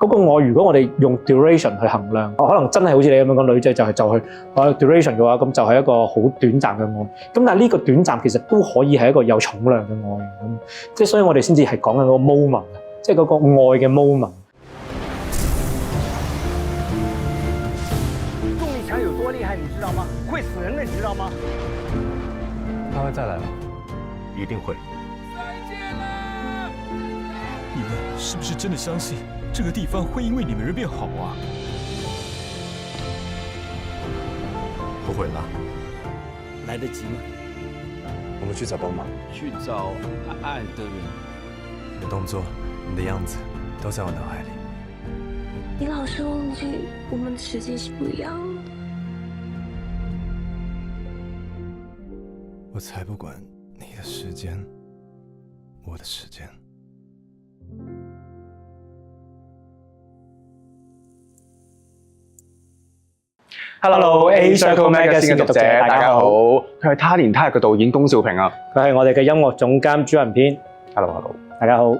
嗰個愛如果我哋用 duration 去衡量，可能真係好似你咁樣講，女仔就去duration 嘅話，咁就係一個好短暫嘅愛。咁但係呢個短暫其實都可以係一個有重量嘅愛。咁即係所以我哋先至係講緊嗰個 moment， 即係嗰個愛嘅 moment。重力牆有多厲害，你知道嗎？會死人的，你知道嗎？他會再來嗎？一定會。你們是不是真的相信這個地方會因為你們而變好啊？不會啦。來得及嗎？我們去找寶馬。去找愛的人。你的動作，你的樣子，都在我腦海裡。你老是忘記我們的世界是不一樣的。我才不管你的時間，我的時間。Hello A Circle Magazine 嘅讀者，大家好。佢係他年他日嘅導演龔少平啊。佢係我哋嘅音樂總監朱文編。Hello， 大家好。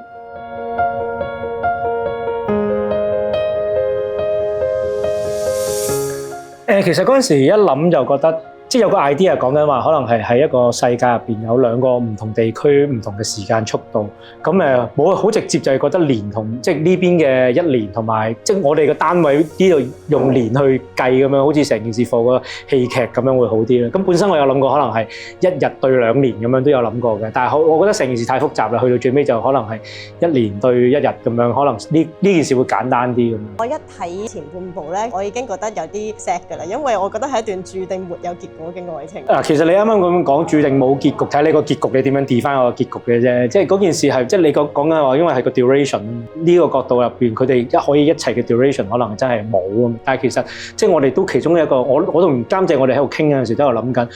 其實嗰陣時一諗就覺得，即係有個 idea 講緊話，可能係喺一個世界入邊有兩個唔同地區、唔同嘅時間速度。咁冇好直接就係覺得年同即係呢邊嘅一年同埋，即係我哋嘅單位呢度用年去計咁樣，好似成件事放個戲劇咁樣會好啲啦。咁本身我有諗過可能係一日對2年咁樣都有諗過嘅，但係我覺得成件事太複雜啦，去到最尾就可能係1年對1日咁樣，可能呢件事會簡單啲咁。我一睇前半部咧，我已經覺得有啲 sad 㗎啦，因為我覺得係一段注定沒有結果嘅愛情。其實你啱啱咁講注定冇結局，睇你個結局你點樣 define個結局嘅啫。即係嗰件事係即係你講緊話，因為係個 duration 呢個角度入邊，佢哋可以一齊嘅 duration 可能真係冇咁。但係其實即係我哋都其中一個，我同監製我哋喺度傾嗰陣時都有諗緊，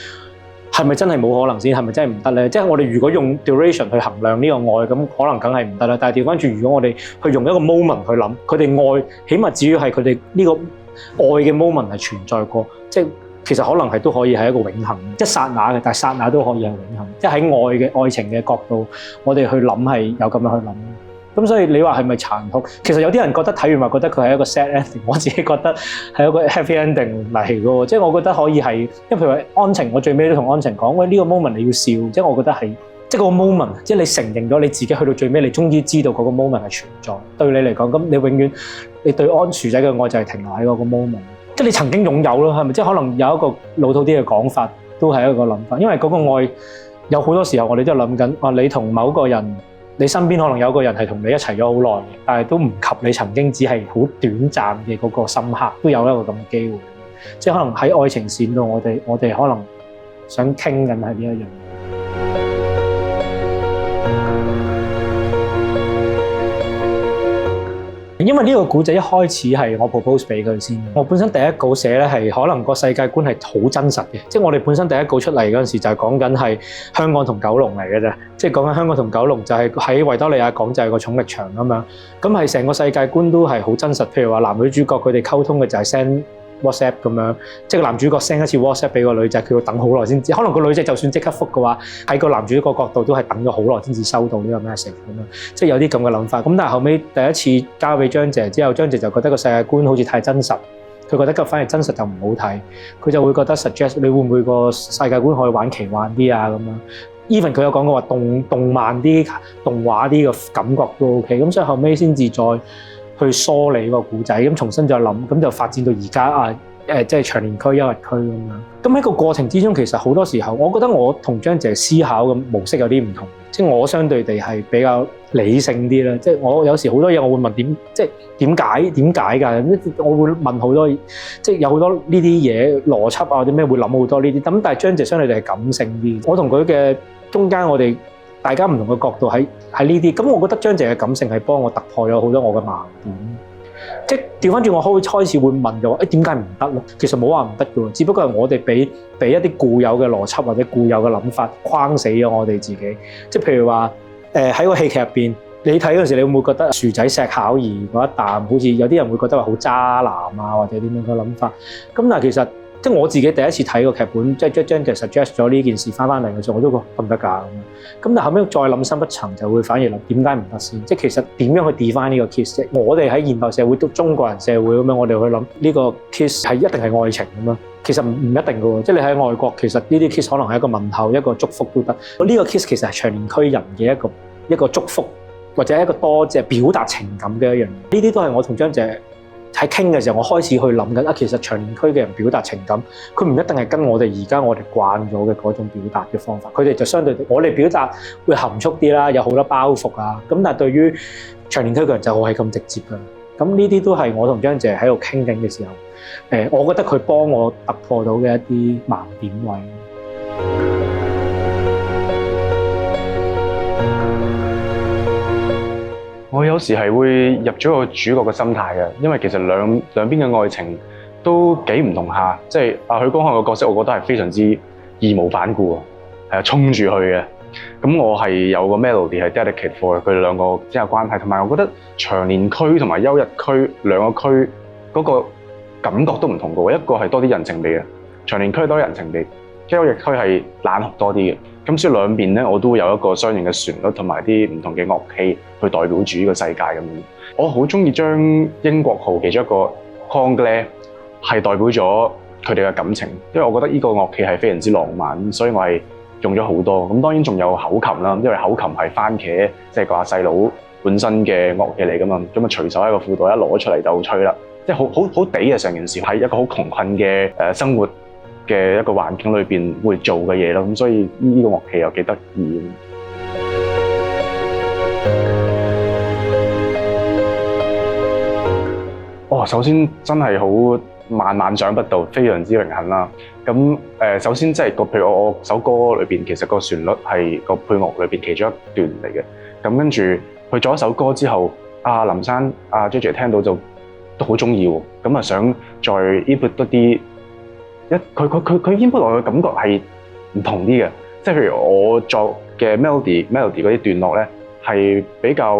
係咪真係冇可能先？係咪真係唔得咧？即係我哋如果用 duration 去衡量呢個愛，咁可能梗係唔得啦。但係調翻轉，如果我哋去用一個 moment 去諗，佢哋愛，起碼至於係佢哋呢個愛嘅 moment 係存在過，即係。其實可能係都可以係一個永恆，即係剎那嘅，但係剎那都可以係永恆。即係喺愛情嘅角度，我哋去諗係有咁樣去諗。咁所以你話係咪殘酷？其實有啲人覺得睇完話覺得佢係一個 sad ending， 我自己覺得係一個 happy ending 嚟嘅喎。即係我覺得可以係，因為譬如話安晴，我最尾都同安晴講，喂，呢個 moment 你要笑。即係我覺得係，即係個 moment，即係你承認咗你自己去到最尾，你終於知道嗰個 moment 係存在。對你嚟講，咁你永遠你對安薯仔嘅愛就係停留喺嗰個 moment。即係你曾經擁有咯，係咪？即係可能有一個老土啲嘅講法，都係一個諗法。因為嗰個愛有好多時候，我哋都諗緊，你同某個人，你身邊可能有個人係同你一齊咗好耐嘅，但係都唔及你曾經只係好短暫嘅嗰個深刻，都有一個咁嘅機會。即係可能喺愛情線度，我哋可能想傾緊係呢一樣嘢。因為呢個故仔一開始係我 propose 俾佢先，我本身第一稿寫咧係可能個世界觀係好真實嘅，即係我哋本身第一稿出嚟嗰陣時就係講緊係香港同九龍嚟嘅啫，即係講緊香港同九龍就係喺維多利亞港就係個重力場咁樣，咁係成個世界觀都係好真實。譬如話男女主角佢哋溝通嘅就係 send WhatsApp 咁樣，即係個男主角 send 一次 WhatsApp 俾個女仔，佢要等好耐先知。可能個女仔就算即刻覆嘅話，喺個男主角角度都係等咗好耐先至收到呢個 message 咁樣，即係有啲咁嘅諗法。咁但係後尾第一次交俾張姐之後，張姐就覺得個世界觀好似太真實，佢覺得反而真實就唔好睇，佢就會覺得 suggest 你會唔會個世界觀可以玩奇幻啲啊咁樣。Even 佢有講過話動漫啲、動畫啲嘅感覺都 OK。咁所以後尾先至再去梳理個故仔，咁重新再諗，咁就發展到而家即係長年區、憂鬱區咁樣。咁喺個過程之中，其實好多時候，我覺得我同張姐思考嘅模式有啲唔同，即係我相對地係比較理性啲啦。即係我有時好多嘢，我會問點解㗎？我會問好多，即係有好多呢啲嘢邏輯啊，或者咩會諗好多呢啲。咁但係張姐相對地係感性啲，我同佢嘅中間我哋。大家唔同嘅角度喺呢啲，咁我覺得張姐嘅感性係幫我突破咗好多我嘅盲點。即係調翻轉，我開始會問咗，點解唔得咧？其實冇話唔得嘅喎，只不過係我哋俾一啲固有嘅邏輯或者固有嘅諗法框死咗我哋自己。即係譬如話，喺個戲劇入邊，你睇嗰陣時，你會唔會覺得薯仔錫巧兒嗰一啖，好似有啲人會覺得話好渣男啊，或者點樣嘅諗法？咁但係其實即係我自己第一次睇個劇本，即係將就 suggest 咗呢件事翻嚟嘅時候，我都覺得唔得㗎咁。咁但後尾再諗深一層，就會反而諗點解唔得先？即係其實點樣去 define 呢個 kiss 啫？我哋喺現代社會都中國人社會咁樣，我哋去諗呢個 kiss 係一定係愛情咁樣。其實唔一定嘅喎，即係你喺外國，其實呢啲 kiss 可能係一個問候、一個祝福都得。呢個 kiss 其實係長年區人嘅一個祝福，或者一個多謝表達情感嘅一樣嘢。呢啲都係我同張姐喺傾嘅時候，我開始去諗緊啊。其實長年區嘅人表達情感，佢唔一定係跟我哋而家我哋慣咗嘅嗰種表達嘅方法。佢哋就相對我哋表達會含蓄啲啦，有好多包袱啊。咁但係對於長年區嘅人就係咁直接㗎。咁呢啲都係我同張姐喺度傾緊嘅時候，我覺得佢幫我突破到嘅一啲盲點位。我有時係會入咗個主角嘅心態嘅，因為其實兩邊嘅愛情都幾唔同下。即係許光漢個角色，我覺得係非常之義無反顧啊，係啊，衝住去嘅。咁我係有個 melody 係 dedicate for 佢哋兩個之間嘅關係，同埋我覺得長年區同埋休日區兩個區嗰個感覺都唔同嘅，一個係多啲人情味嘅，長年區多啲人情味，休日區係冷酷多啲嘅。咁所以兩邊咧，我都會有一個相應嘅旋律同埋啲唔同嘅樂器去代表住呢個世界咁樣。我好中意將英國號其中一個 Kong 咧係代表咗佢哋嘅感情，因為我覺得呢個樂器係非常之浪漫，所以我係用咗好多。咁當然仲有口琴啦，因為口琴係番茄即係個阿細佬本身嘅樂器嚟噶嘛，咁啊隨手喺個褲袋一攞出嚟就吹啦，即係好地嘅成件事，喺一個好窮困嘅生活嘅一個環境裏邊會做嘅嘢咯，咁所以呢個樂器又幾得意。首先真係好萬想不到，非常之榮幸啦。咁首先即係譬如我首歌裏邊，其實個旋律係個配樂裏邊其中一段嚟嘅。咁跟住去做一首歌之後，林生JJ 聽到就都好中意喎，咁啊想再 input 多啲。佢 input 落嘅感覺係唔同啲嘅，即係譬如我作嘅 melody 嗰啲段落咧係比較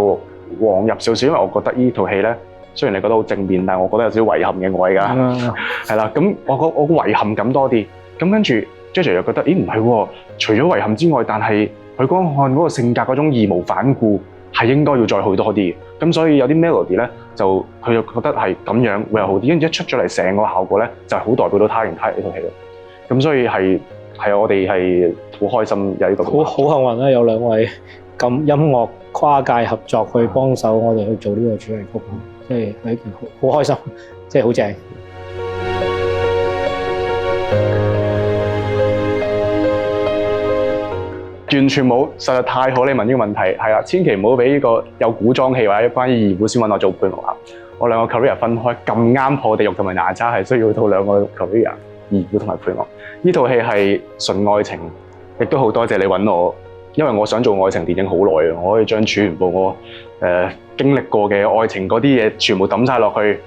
黃入少少，因為我覺得呢套戲咧雖然你覺得好正面，但係我覺得有少少遺憾嘅位㗎，係啦，咁我個遺憾感多啲，咁跟住 JJ 又覺得，咦唔係喎，除咗遺憾之外，但係許光漢嗰個性格嗰種義無反顧係應該要再好多啲嘅，咁所以有啲 melody 咧就佢就覺得係咁樣會有好啲，跟住一出咗嚟成個效果咧就係好代表到他呢套戲咯，咁所以係我哋係好開心有呢個好幸運啦，有兩位咁音樂跨界合作去幫手我哋去做呢個主題曲，即係一件好開心，即係好正。完全冇，實在太好你問呢個問題，係啦，千祈唔好俾呢個有古裝戲或者關於二胡先揾我做配樂啊！我兩個 career 分開，咁啱破地獄同埋哪吒係需要到兩個 career 二胡同埋配樂。呢套戲係純愛情，亦都好多謝你揾我，因為我想做愛情電影好耐啊！我可以將全部我經歷過嘅愛情嗰啲嘢全部抌晒落去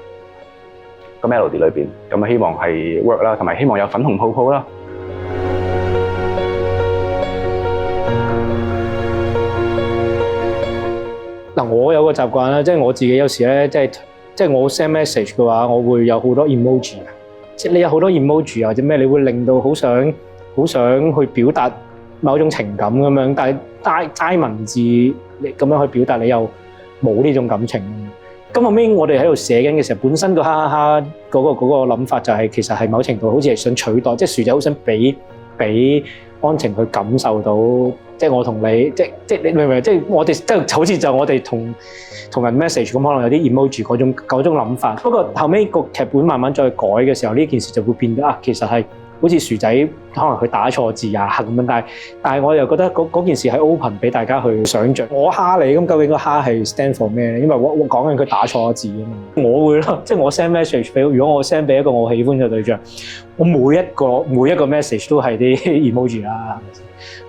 個 melody 裏邊，咁希望係 work 啦，同埋希望有粉紅泡泡啦。嗱，我有個習慣啦，即係我自己有時咧，即係我 send message 嘅話，我會有好多 emoji 啊，即係你有好多 emoji 或者咩，你會令到好想去表達某種情感咁樣，但係齋文字你咁樣去表達，你又冇呢種感情。咁後尾我哋喺度寫緊嘅時候，本身個哈哈哈嗰個諗法就係其實係某程度好似係想取代，即係薯仔好想俾安晴去感受到，即係我同你，即係你明唔明？即係我哋即係好似就我哋同人 message 咁，可能有啲 emoji 嗰種諗法。不過後尾個劇本慢慢再改嘅時候，呢件事就會變咗其實係好似薯仔可能佢打錯字啊咁樣，但係我又覺得嗰件事係 open 俾大家去想像。我蝦你咁，究竟個蝦係 stand for 咩咧？因為我講緊佢打錯字啊嘛。我會咯，即係我 send message 俾，如果我 send 俾一個我喜歡嘅對象，我每一個 message 都係啲 emoji 啦，係咪先？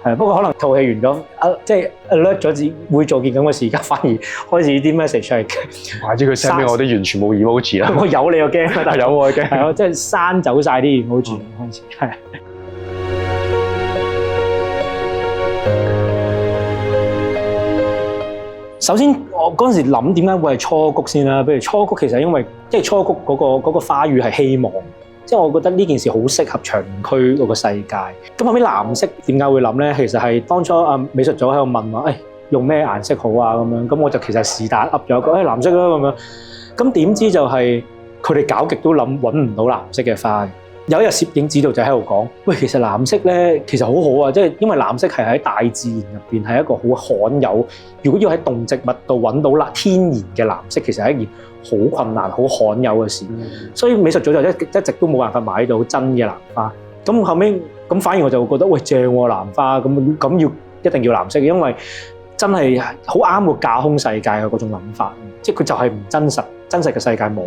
係，不過可能套戲完咗，即係 alert 咗自會做件咁嘅事，而家反而開始啲 message 係，或者佢 send 俾我啲完全冇 emoji 啦。我有你又驚，但係有我驚，係咯，即係刪走晒啲 emoji 開始，係。首先，我嗰陣時諗點解會係初谷先啦？譬如初谷其實因為即係初谷嗰個花語係希望，即係我覺得呢件事好適合長年區嗰個世界。咁後尾藍色點解會諗咧？其實係當初美術組喺度問我，用咩顏色好啊咁樣，咁我就其實是但噏咗一個藍色啦咁樣。咁點知就係佢哋搞極都揾唔到藍色嘅花。有一日攝影指導就喺度講：喂，其實藍色咧其實好好啊，即係因為藍色係喺大自然入邊係一個好罕有。如果要喺動植物度揾到天然嘅藍色，其實係一件好困難、好罕有嘅事。所以美術組就一直都冇辦法買到真嘅藍花。咁後尾咁反而我就會覺得喂，正喎藍花，咁要一定要藍色嘅，因為真係好啱個架空世界嘅嗰種諗法。即係佢就係唔真實，真實嘅世界冇。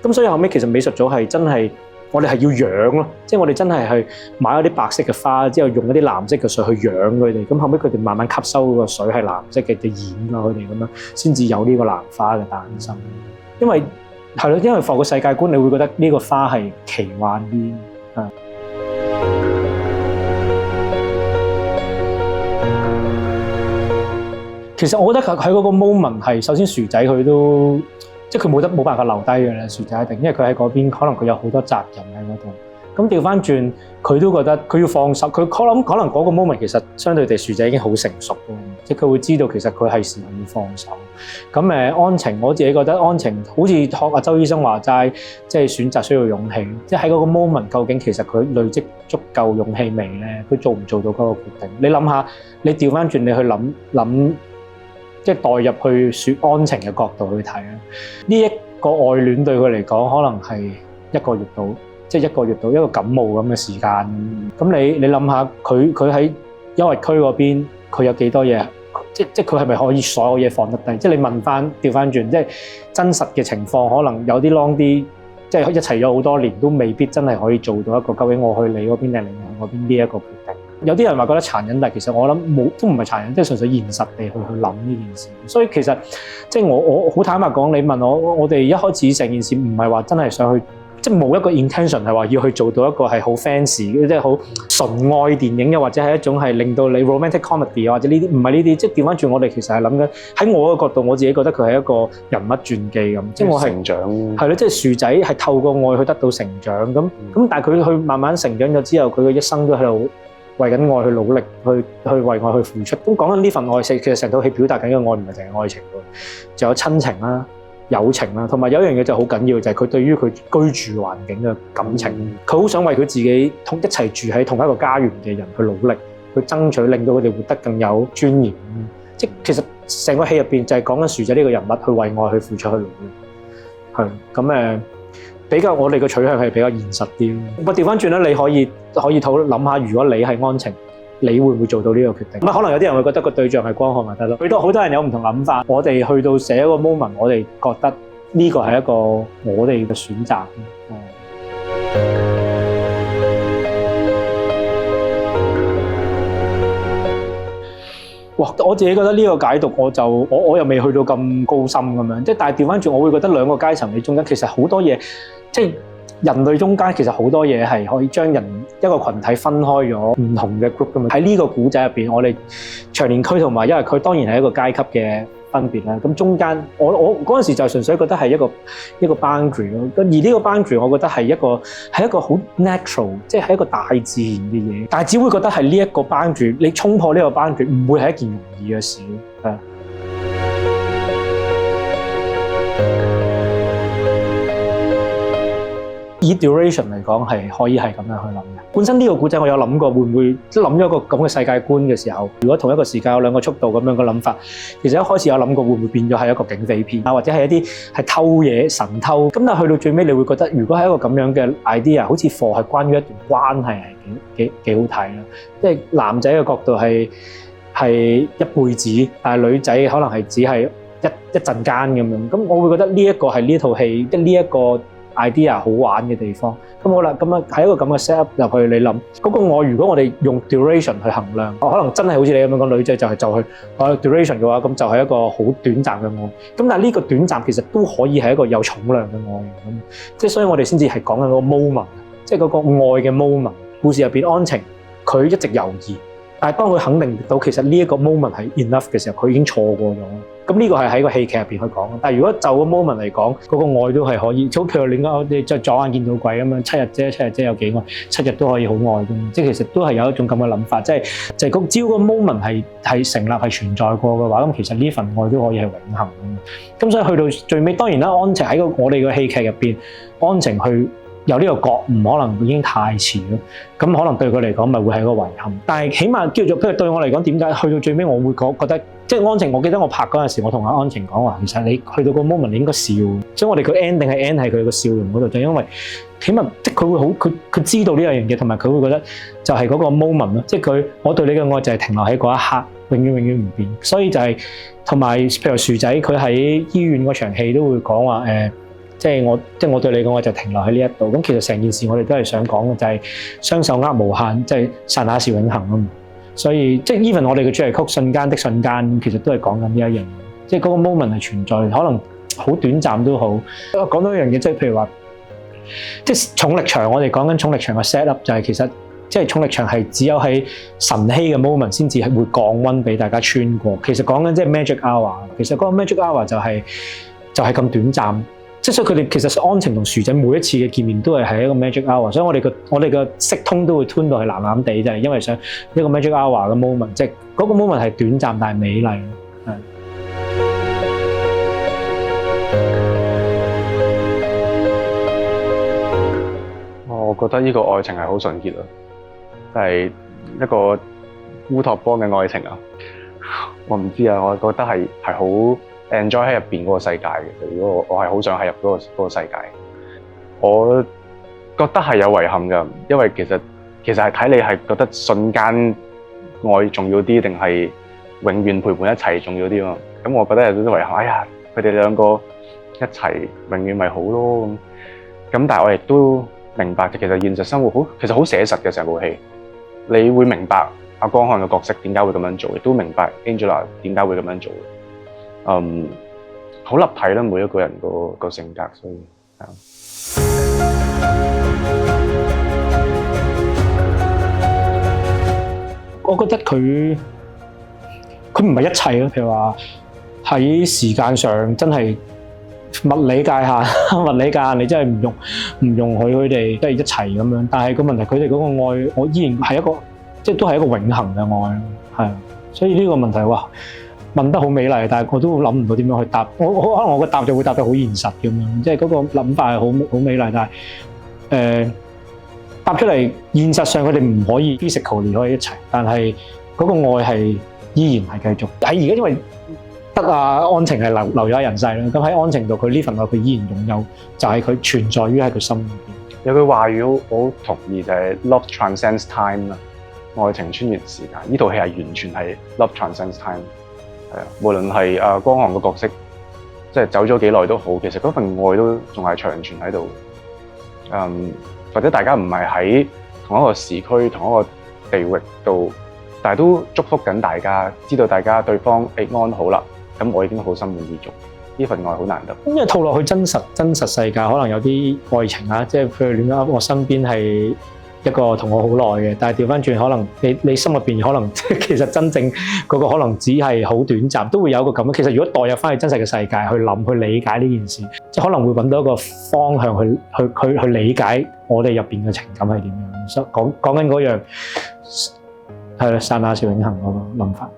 咁所以後尾其實美術組係真係。我哋係要養咯，即係我哋真係去買咗啲白色嘅花，之後用一啲藍色嘅水去養佢哋，咁後尾佢哋慢慢吸收嗰個水係藍色嘅，就染咗佢哋咁樣，先至有呢個藍花嘅誕生。因為係咯，因為放個世界觀，你會覺得呢個花係奇幻啲。其實我覺得喺嗰個 moment 係首先薯仔佢都。即係佢冇辦法留低嘅啦，薯仔一定，因為佢喺嗰邊，可能佢有好多責任喺嗰度。咁調翻轉，佢都覺得佢要放手，佢可能嗰個 moment 其實相對地薯仔已經好成熟咯，即係佢會知道其實佢係時候要放手。咁安晴，我自己覺得安晴好似學阿周醫生話齋，即係選擇需要勇氣。即係喺嗰個 moment，究竟其實佢累積足夠勇氣未咧？佢做唔做到嗰個決定？你諗下，你調翻轉你去諗。即係代入去安晴嘅角度去睇啦，呢一個愛戀對佢嚟講，可能係1個月到，即係1個月到一個感冒咁嘅時間。咁你諗下，佢喺優惠區嗰邊，佢有幾多嘢？即佢係咪可以所有嘢放得低？即係你問翻調翻轉，即係真實嘅情況，可能有啲 long 啲，即係一齊咗好多年，都未必真係可以做到一個究竟我去你嗰邊定另外嗰邊呢一個決定。有啲人話覺得殘忍，但係其實我諗都唔係殘忍，即係純粹現實地去諗呢件事。所以其實即係我好坦白講，你問我哋一開始成件事唔係話真係想去，即係冇一個 intention 係話要去做到一個係好 fancy，即係好純愛電影，又或者係一種係令到你 romantic comedy 或者呢啲，唔係呢啲。即係調翻轉，我哋其實係諗緊喺我嘅角度，我自己覺得佢係一個人物傳記咁，即係我係成長係咯，即係薯仔係透過愛去得到成長咁，但係佢去慢慢成長咗之後，佢嘅一生都喺度。為緊愛去努力，去為愛去付出。咁講緊呢份愛，其實成套戲表達緊嘅愛唔係淨係愛情喎，仲有親情啦、友情啦，同埋有一樣嘢就好緊要，就係佢對於佢居住環境嘅感情。佢好想為佢自己一齊住喺同一個家園嘅人去努力，去爭取令到佢哋活得更有尊嚴。即係其實成個戲入邊就係講緊薯仔呢個人物去為愛去付出去努力。係咁比較我哋嘅取向係比較現實啲咯。不過調翻轉咧，你可以諗下，如果你係安晴，你會唔會做到呢個決定？可能有啲人會覺得個對象係光漢咪得咯。好多人有唔同諗法。我哋去到寫一個 moment，我哋覺得呢個係一個我哋嘅選擇。哇！我自己覺得呢個解讀我又未去到咁高深咁樣，即係但係調翻轉，我會覺得兩個階層你中間其實好多嘢，即係人類中間其實好多嘢係可以將人一個群體分開咗唔同嘅 group 咁樣。喺呢個古仔入邊，我哋長年區同埋因為佢當然係一個階級嘅分別啦。咁中間我嗰陣時就純粹覺得係一個 boundary 咯。而呢個 boundary 我覺得係一個好 natural， 即係一個大自然嘅嘢。但係只會覺得係呢一個 boundary，你衝破呢個 boundary 唔會係一件容易嘅事。係。以 duration 嚟講係可以係咁樣去諗嘅。本身呢個故仔我有諗過會唔會即係諗咗一個咁嘅世界觀嘅時候，如果同一個時間有兩個速度咁樣嘅諗法，其實一開始有諗過會唔會變咗係一個警匪片啊，或者係一啲係偷嘢神偷。咁但係去到最尾，你會覺得如果係一個咁樣嘅 idea，好似課係關於一段關係係幾好睇啦。即係男仔嘅角度係一輩子，但係女仔可能係只係一陣間咁樣。咁我會覺得呢一個係呢套戲即係呢一個idea 好玩嘅地方。咁好啦，咁啊喺一個咁嘅 set up 入去，你諗嗰個愛，如果我哋用 duration 去衡量，可能真係好似你咁樣講，女仔就去duration 嘅話，咁就係一個好短暫嘅愛。咁但係呢個短暫其實都可以係一個有重量嘅愛。咁即係所以我哋先至係講緊嗰個 moment， 即係嗰個愛嘅 moment。故事入邊安晴佢一直猶豫，但係當佢肯定到其實呢一個 moment 係 enough 嘅時候，佢已經錯過咗。咁呢個係喺個戲劇入邊去講。但係如果就個 moment 嚟講，嗰個愛都係可以，好譬如你再左眼見到鬼咁樣，7日啫有幾愛？7日都可以好愛嘅，即係其實都係有一種咁嘅諗法，即係只要個 moment 係成立係存在過嘅話，咁其實呢份愛都可以係永恆嘅。咁所以去到最尾，當然啦，安晴喺我哋個戲劇入邊，安晴去有呢個覺悟，可能已經太遲咯。咁可能對佢嚟講，咪會係一個遺憾。但係起碼叫做，譬如對我嚟講，點解去到最尾我會覺得，即係安晴，我記得我拍嗰陣時，我同阿安晴講話，其實你去到個 moment 你應該笑。所以我哋個 ending 係 end 喺佢個笑容嗰度，就因為起碼即係佢會好，佢知道呢樣嘢，同埋佢會覺得就係嗰個 moment 咯，即係我對你嘅愛就係停留喺嗰一刻，永遠唔變。所以就係同埋譬如樹仔，佢喺醫院嗰場戲都會講話即係我對你嘅愛就停留喺呢一度。咁其實成件事我哋都係想講嘅就係雙手握無限，即係剎那是永恆啊嘛。所以即係 even 我哋嘅主題曲《瞬間的瞬間》，其實都係講緊呢一樣嘢，即係嗰個 moment 係存在，可能好短暫都好。講到一樣嘢，即係譬如話，即係重力場，我哋講緊重力場嘅 set up 就係其實即係重力場係只有喺晨曦嘅 moment 先至係會降溫俾大家穿過。其實講緊即係 magic hour， 其實嗰個 magic hour 就係咁短暫。即係所以佢哋其實安晴同樹仔每一次嘅見面都係一個 magic hour， 所以我哋個色通都會 tune 到係藍藍地，就係因為想一個 magic hour 嘅 moment， 即係嗰個 moment 係短暫但係美麗。係。我覺得呢個愛情係好純潔咯，係一個烏托邦嘅愛情啊！我唔知啊，我覺得係好 enjoy 喺入邊嗰個世界嘅。如果我係好想喺入嗰個世界，我覺得係有遺憾㗎，因為其實係睇你係覺得瞬間愛重要啲，定係永遠陪伴一齊重要啲咯。咁我覺得有啲遺憾，哎呀，佢哋兩個一齊永遠咪好咯咁。但係我亦都明白，其實現實生活其實好寫實嘅成部戲，你會明白阿江漢嘅角色點解會咁樣做，亦都明白 Angela 點解會咁樣做。好立體啦，每一個人個性格，所以我覺得佢唔係一切咯，譬如話喺時間上真係物理界限，你真係唔容許佢哋都係一齊咁樣。但係個問題，佢哋嗰個愛，我依然係一個即係都係一個永恆嘅愛咯，係啊。所以呢個問題哇，問得好美麗，但係我都諗唔到點樣去答。可能我個答就會答得好現實咁樣，即係嗰個諗法係好美麗，但係答出嚟現實上佢哋唔可以 physically 可以一齊，但係嗰個愛係依然係繼續。喺而家因為得安晴係留咗喺人世啦，咁喺安晴度佢呢份愛佢依然擁有，就係佢存在於喺佢心裏邊。有句話語好同意，就係 Love transcends time 啦，愛情穿越時間。呢套戲係完全係 Love transcends time。係啊，無論係江漢嘅角色，即係走咗幾耐都好，其實嗰份愛都仲係長存喺度。或者大家唔係喺同一個時區、同一個地域度，但係都祝福緊大家，知道大家對方安好啦，咁我已經好心滿意足。呢份愛好難得。因為套落去真實世界，可能有啲愛情啊，即係譬如點解我身邊係一個同我好耐嘅，但係調翻轉，可能你心入邊可能其實真正嗰個可能只係好短暫，都會有一個咁。其實如果代入翻去真實嘅世界去諗去理解呢件事，即係可能會揾到一個方向去理解我哋入邊嘅情感係點樣。講緊嗰樣係啦，剎那是永恆嗰個諗法。